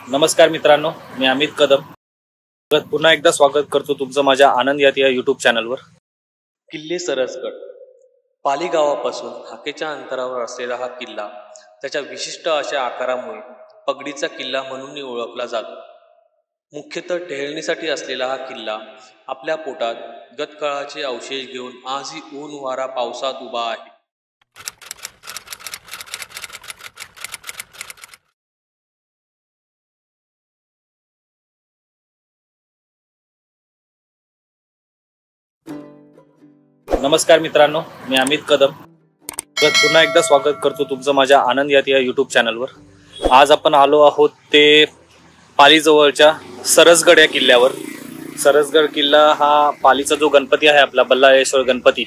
नमस्कार मित्रांनो, मी अमित कदम. पुन्हा एकदा स्वागत करतो तुमचं माझ्या आनंद या यूट्यूब चॅनलवर. किल्ले सरसगड पाली गावापासून हाकेच्या अंतरावर असलेला हा किल्ला त्याच्या विशिष्ट अशा आकारामुळे पगडीचा किल्ला म्हणून ओळखला जातो. मुख्यतः टेहळणीसाठी असलेला हा किल्ला आपल्या पोटात गतकाळाचे अवशेष घेऊन आजही ऊन वारा पावसात उभा आहे. नमस्कार मित्रांनो, मी अमित कदम. पुन्हा एकदा स्वागत करतो तुमचं माझ्या आनंद या यूट्यूब चॅनलवर. आज आपण आलो आहोत ते पालीजवळच्या सरसगड या किल्ल्यावर. सरसगड किल्ला हा पालीचा जो गणपती आहे आपला बल्लाळेश्वर गणपती,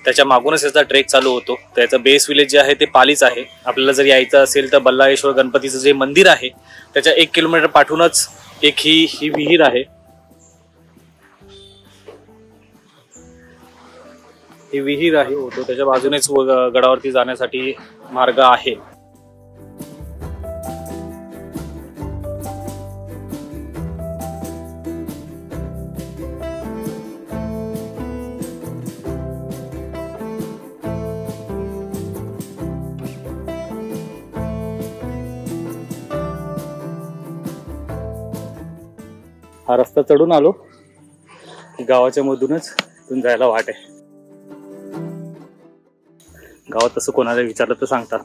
त्याच्या मागूनच याचा ट्रेक चालू होतो. त्याचं बेस विलेज जे आहे ते पालीच आहे. आपल्याला जर यायचं असेल तर बल्लाळेश्वर गणपतीचं जे मंदिर आहे त्याच्या 1 किलोमीटर पाठूनच एक ही विहीर आहे. ही विहीर आहे तो त्याच्या बाजूनेच गडावरती जाण्यासाठी मार्ग आहे. हा रस्ता चढून आलो, गावाच्या मधूनच इथून जायला वाट आहे. गावात तसं कोणाला विचारलं तर सांगतात.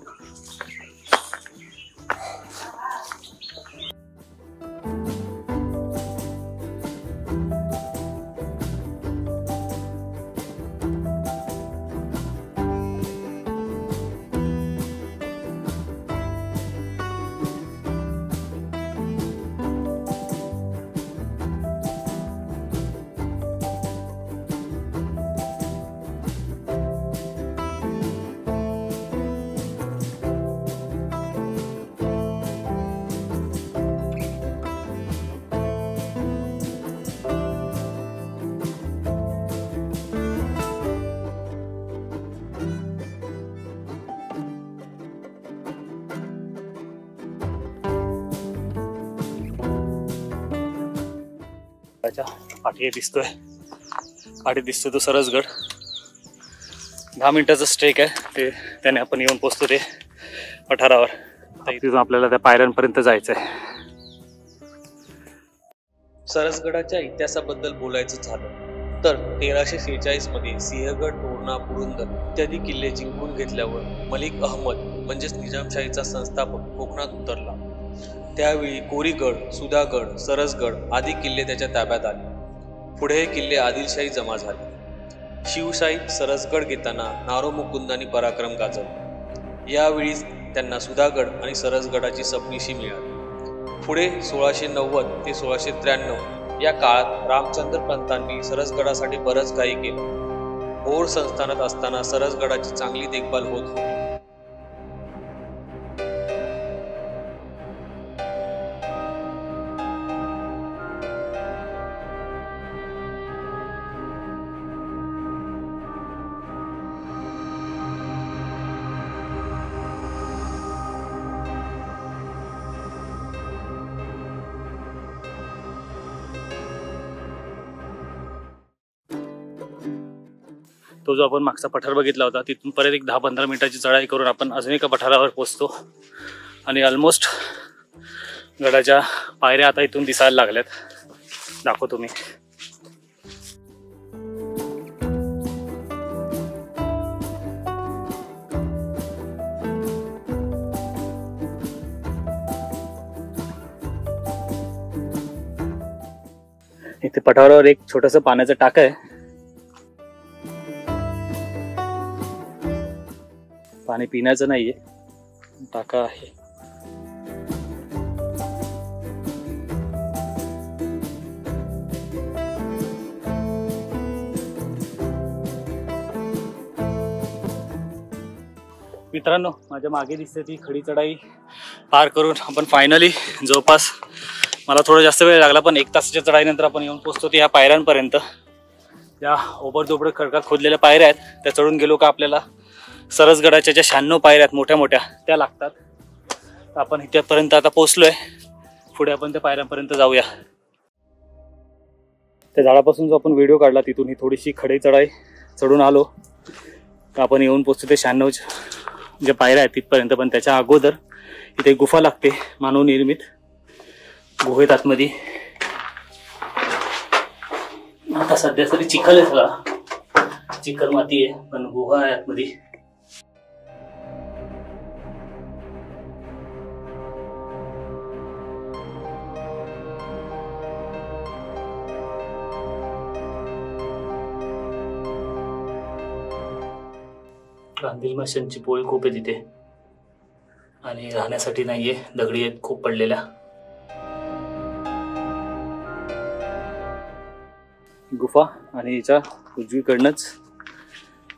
पाठी दिसतोय तो सरसगड. 10 मिनिटाचा स्ट्रेक आहे ते, त्याने आपण येऊन पोहोचतो ते पठारावर. तिथून आपल्याला त्या पायऱ्यांपर्यंत जायचं आहे. सरसगडाच्या इतिहासाबद्दल बोलायचं झालं तर 1346 मध्ये सिंहगड, तोरणा, पुरंदर इत्यादी किल्ले जिंकून घेतल्यावर मलिक अहमद म्हणजेच निजामशाहीचा संस्थापक कोकणात उतरला. त्यावेळी कोरीगड, सुधागड, सरसगड आदी किल्ले त्याच्या ताब्यात आले. पुढे हे किल्ले आदिलशाही जमा झाले. शिवशाहीत सरसगड घेताना नारो मुकुंदांनी पराक्रम गाजवला. यावेळीच त्यांना सुधागड आणि सरसगडाची सबनिशी मिळाली. पुढे 1690 ते 1693 या काळात रामचंद्र पंतांनी सरसगडासाठी बरंच काही केलं. भोर संस्थानात असताना सरसगडाची चांगली देखभाल होत होती. तो जो आपण मागचा पठार बघितला होता तिथून परत एक 10-15 मिनिटाची चढाई करून आपण अजून एका पठारावर पोहोचतो आणि ऑलमोस्ट गडाच्या पायऱ्या आता इथून दिसायला लागल्यात. दाखवतो मी. इथे पठारावर एक छोटंसं पाण्याचं टाक आहे. पाणी पिण्याचं नाहीये, टाका आहे. मित्रांनो, माझ्या मागे दिसते ती खडी चढाई पार करून आपण फायनली जवळपास, मला थोडा जास्त वेळ लागला पण 1 तासाच्या चढाईनंतर आपण येऊन पोहोचतो त्या पायऱ्यांपर्यंत. या ओबडधोबड खडकात खोदलेल्या पायऱ्या आहेत, त्या चढून गेलो का आपल्याला सरसगडाच्या ज्या 96 पायऱ्या आहेत मोठ्या मोठ्या त्या लागतात. आपण इथपर्यंत आता पोहोचलोय. पुढे आपण त्या पायऱ्यांपर्यंत जाऊया. त्या झाडापासून जो आपण व्हिडिओ काढला तिथून ही थोडीशी खडे चढाई चढून आलो तर आपण येऊन पोचतो ते 96 ज्या पायऱ्या आहेत तिथपर्यंत. पण त्याच्या अगोदर इथे गुफा लागते, मानवनिर्मित. गुहेत आतमध्ये आता सध्या तरी चिखल आहे, सगळा चिखल माती आहे, पण गुहा आहे आतमध्ये. गांधी माशांची पोळी खूप आहे तिथे आणि राहण्यासाठी नाहीये, दगडी आहेत खूप पडलेल्या. गुफा आणि याच्या उजवीकडनंच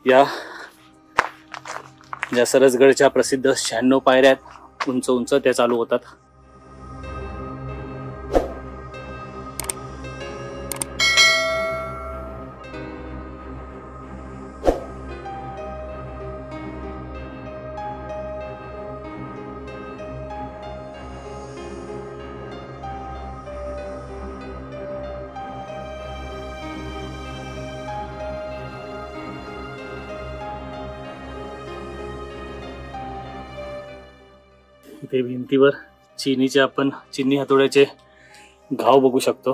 या ज्या सरसगडच्या प्रसिद्ध 96 पायऱ्या आहेत उंच उंच त्या चालू होतात. इथे भिंतीवर आपण चिनी हातोड्याचे घाव बघू शकतो.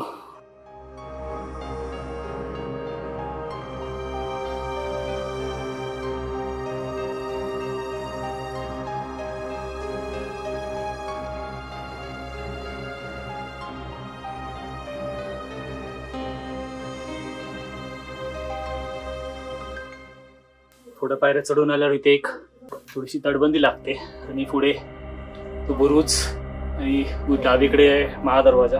थोड्या पायऱ्या चढून आल्यावर इथे एक थोडीशी तटबंदी लागते आणि पुढे तो बुरुज आणि डावीकडे आहे महादरवाजा.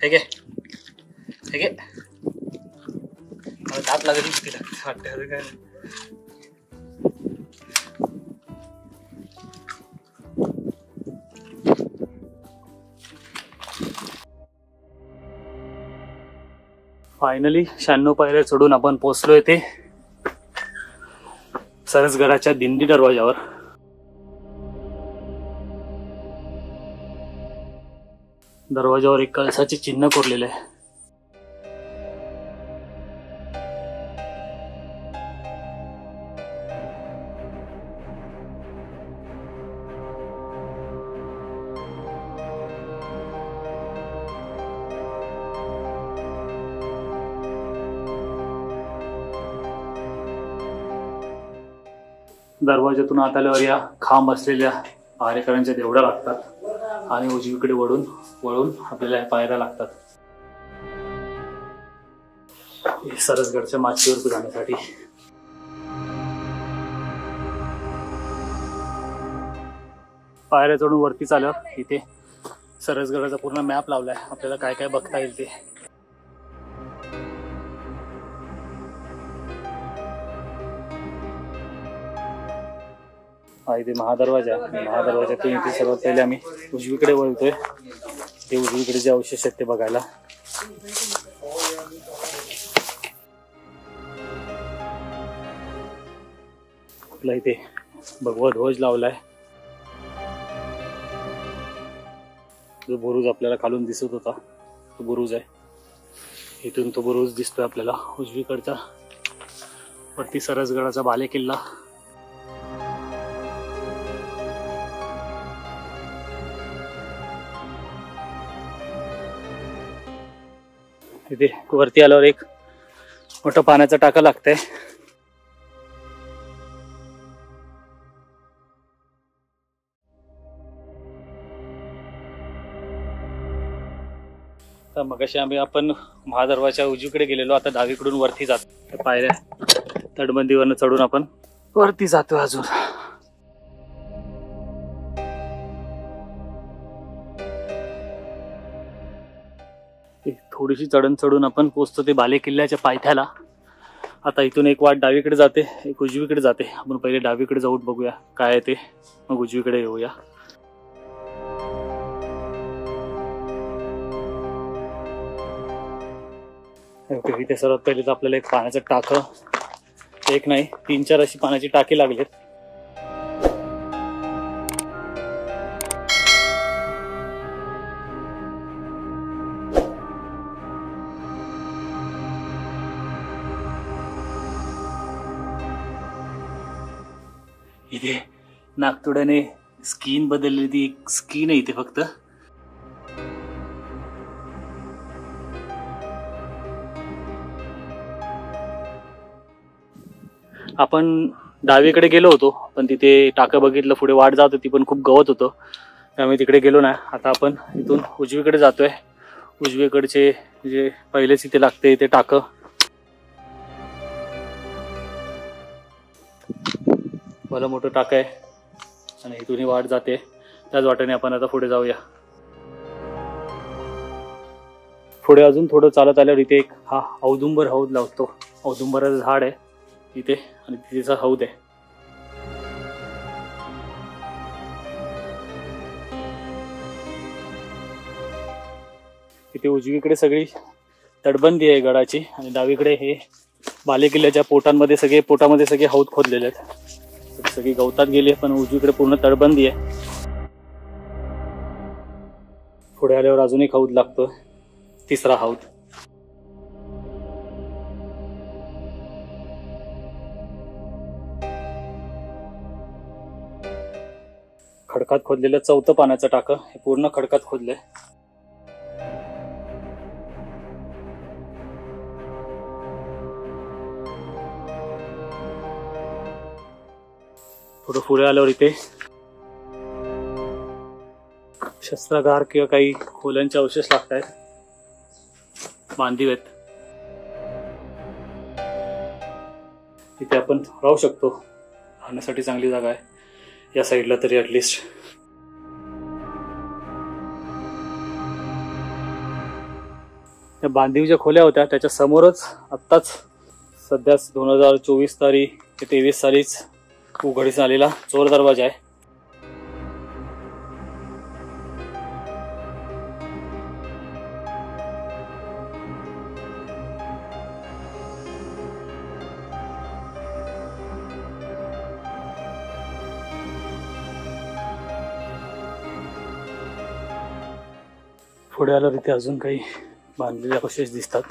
हे घे दात लागत वाटते काय. फायनली 96 पायऱ्या चढून आपण पोहोचलोय ते सरसगडाच्या दिंडी दरवाजावर. दरवाजावर एक कळसाचे चिन्ह कोरलेले आहे. दरवाजातून आत आल्यावर या खांब असलेल्या पहारेकरांच्या देवड्या लागतात आणि उजवीकडे वळून आपल्याला या पायऱ्या लागतात सरसगडच्या माचीवर जाण्यासाठी. पायऱ्या चढून वरती चालल्यावर इथे सरसगडाचा पूर्ण मॅप लावलाय, आपल्याला काय काय बघता येईल ते. हा इथे महादरवाजातून इथे सर्वात पहिले आम्ही उजवीकडे वळतोय. ते उजवीकडे जे अवशेष आहेत ते बघायला. आपला इथे भगवा ध्वज लावलाय. जो बुरुज आपल्याला खालून दिसत होता तो बुरुज आहे. इथून तो बुरुज दिसतोय आपल्याला उजवीकडचा. वरती सरसगडाचा बालेकिल्ला. इथे वरती आल्यावर एक मोठं पाण्याचं टाका लागतंय. तर मगाशी आपण महादरवाजाच्या उजवीकडे गेलेलो, आता डावीकडून वरती जातो. पायऱ्या तटबंदीवरनं चढून आपण वरती जातोय अजून. थोडीशी चढण चढून आपण पोहोचतो ते बालेकिल्ल्याच्या पायथ्याला आता इथून एक वाट डावीकडे जाते, एक उजवीकडे जाते. आपण पहिले डावीकडे जाऊन बघूया काय आहे ते, मग उजवीकडे येऊया. ओके, इथे सर्वात पहिले तर आपल्याला एक पाण्याचं टाकं, एक नाही 3-4 अशी पाण्याची टाकी लागलीत. इथे नागतोड्याने स्किन बदलली, ती एक स्किन आहे इथे फक्त. आपण डावीकडे गेलो होतो, पण तिथे टाकं बघितलं, पुढे वाट जात होती पण खूप गवत होतं, त्यामुळे तिकडे गेलो नाही. आता आपण इथून उजवीकडे जातोय. उजवीकडचे जे पहिलेच इथे लागते इथे टाकं. भलं मोठं टाकं आहे आणि इथूनही वाट जाते. त्याच वाटेने आपण आता पुढे जाऊया. पुढे अजून थोडं चालत आल्यावर इथे एक हा औदुंबर हौद लावतो. औदुंबराचं झाड आहे इथे आणि तिचा हौद आहे. इथे उजवीकडे सगळी तटबंदी आहे गडाची आणि डावीकडे हे बालेकिल्ल्याच्या पोटामध्ये सगळे हौद खोदलेले आहेत. सगळी गवतात गेली पण उजवीकडे पूर्ण तटबंदी आहे. पुढे आल्यावर अजून एक हौद लागतो, तिसरा हौद. खडकात खोदलेलं 4थं पाण्याचं टाकं, हे पूर्ण खडकात खोदलंय. थोडं पुढे आल्यावर इथे शस्त्रागार किंवा काही खोल्यांचे अवशेष लागत आहेत, बांधीव आहेत. इथे आपण राहू शकतो, राहण्यासाठी चांगली जागा आहे या साईडला तरी ऍटलिस्ट. त्या बांधीव ज्या खोल्या होत्या त्याच्या समोरच आत्ताच सध्या 2024 साली ते 23 सालीच उघडीस आलेला चोर दरवाजा आहे. पुढे आल्यावर इथे अजून काही बांधलेले अवशेष दिसतात.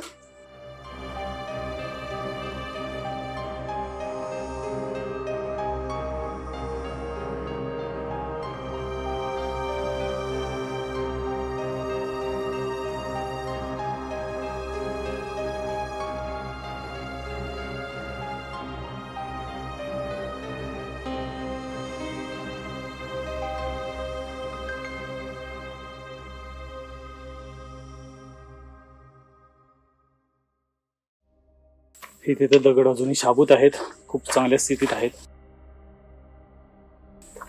इथे तर दगड अजूनही शाबूत आहेत, खूप चांगल्या स्थितीत आहेत.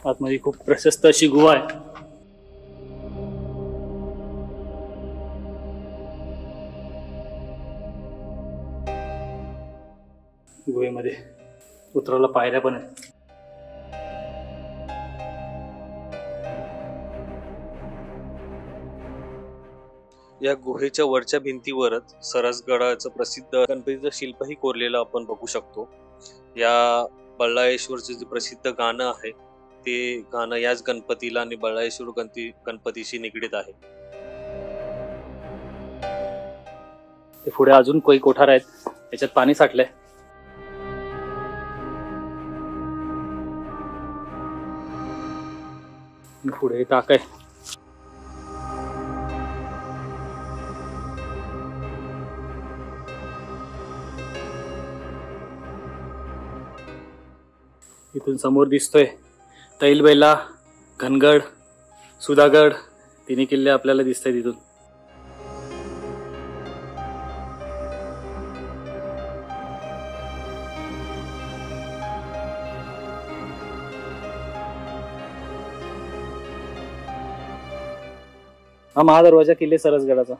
आतमध्ये खूप प्रशस्त अशी गुहा आहे. गुहेमध्ये उतरायला पायऱ्या पण आहेत. या गुहेच्या वरच्या भिंतीवरच सरसगडाचं प्रसिद्ध गणपतीचं शिल्पही कोरलेलं आपण बघू शकतो. या बल्लाळेश्वरचं जे प्रसिद्ध गाणं आहे ते गाणं याच गणपतीला आणि बल्लाळेश्वर गणपतीशी निगडीत आहे. पुढे अजून काही कोठार आहेत, त्याच्यात पाणी साठलंय. पुढे टाक आहे. इथून समोर दिसतोय तैलबैला, घनगड, सुधागड, तिन्ही किल्ले आपल्याला दिसत आहेत इथून. हा महादरवाजा किल्ले सरसगडाचा.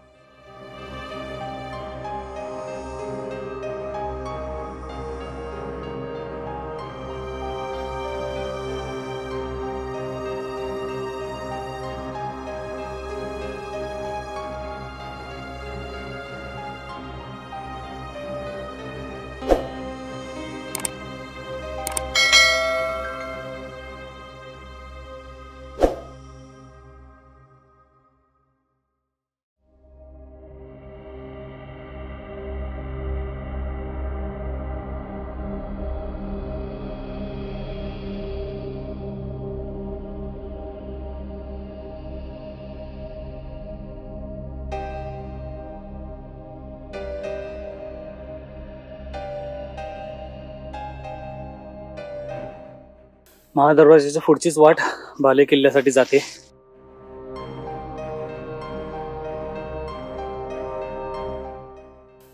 महादरवाजाच्या पुढचीच वाट बाले किल्ल्यासाठी जाते.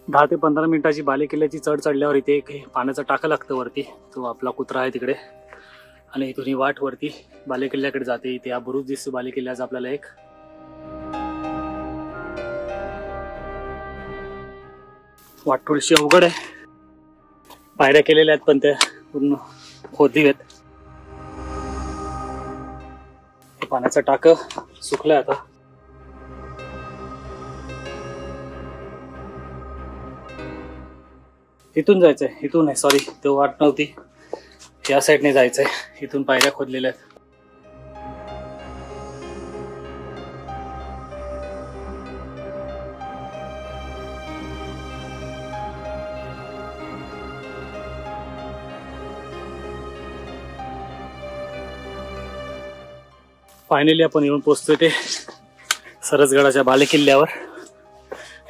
दहा ते 15 मिनिटाची बाले किल्ल्याची चढ चढल्यावर इथे एक पाण्याचा टाका लागतं वरती. तो आपला कुत्रा आहे तिकडे. आणि इथून ही वाट वरती बाले किल्ल्याकडे जाते. इथे हा बुरुज दिसतो बाले किल्ल्याचा आपल्याला एक. वाट थोडीशी अवघड आहे. पायऱ्या केलेल्या आहेत पण त्या पूर्ण खोदी आहेत. पाण्याचं टाकं सुकलंय आता. इथून जायचंय. इथून आहे सॉरी, तो वाट नव्हती. या साईडने जायचंय. इथून पायऱ्या खोदलेल्या आहेत. फायनली आपण येऊन पोहोचतोय ते सरसगडाच्या बाले किल्ल्यावर.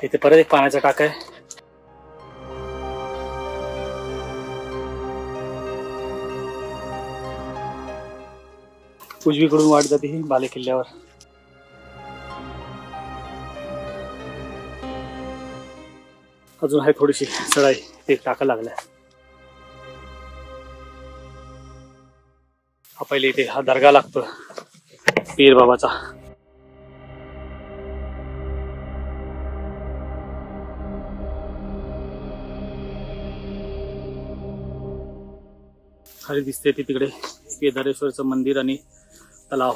इथे परत एक पाण्याचा टाका आहे. उजवीकडून वाट जाते ही बाले किल्ल्यावर. अजून आहे थोडीशी चढाई. ते टाका लागलाय. हा पहिले इथे हा दर्गा लागतो पीर बाबाचा. खाली दिसते ती तिकडे केदारेश्वरचं मंदिर आणि तलाव.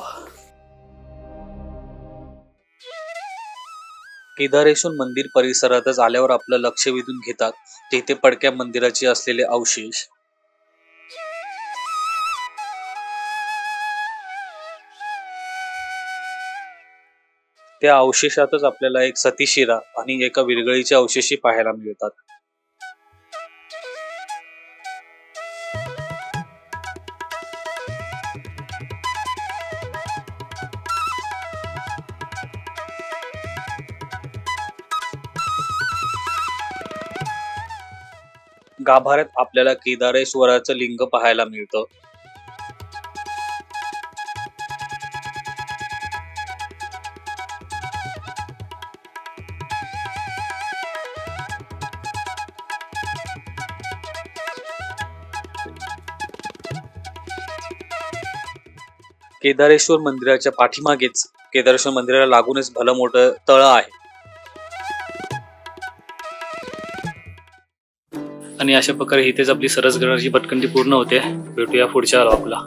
केदारेश्वर मंदिर परिसरातच आल्यावर आपलं लक्ष वेधून घेतात तेथे पडक्या मंदिराचे असलेले अवशेष. त्या अवशेषातच आपल्याला एक सतीशिरा आणि एका विरगळीचे अवशेषही पाहायला मिळतात. गाभाऱ्यात आपल्याला केदारेश्वराचं लिंग पाहायला मिळतं. केदारेश्वर मंदिराच्या पाठीमागेच केदारेश्वर मंदिराला लागूनच भलं मोठं तळ आहे. आणि अशा प्रकारे इथेच आपली सरसगडाची भटकंती पूर्ण होते. भेटूया पुढच्या व्लॉगला.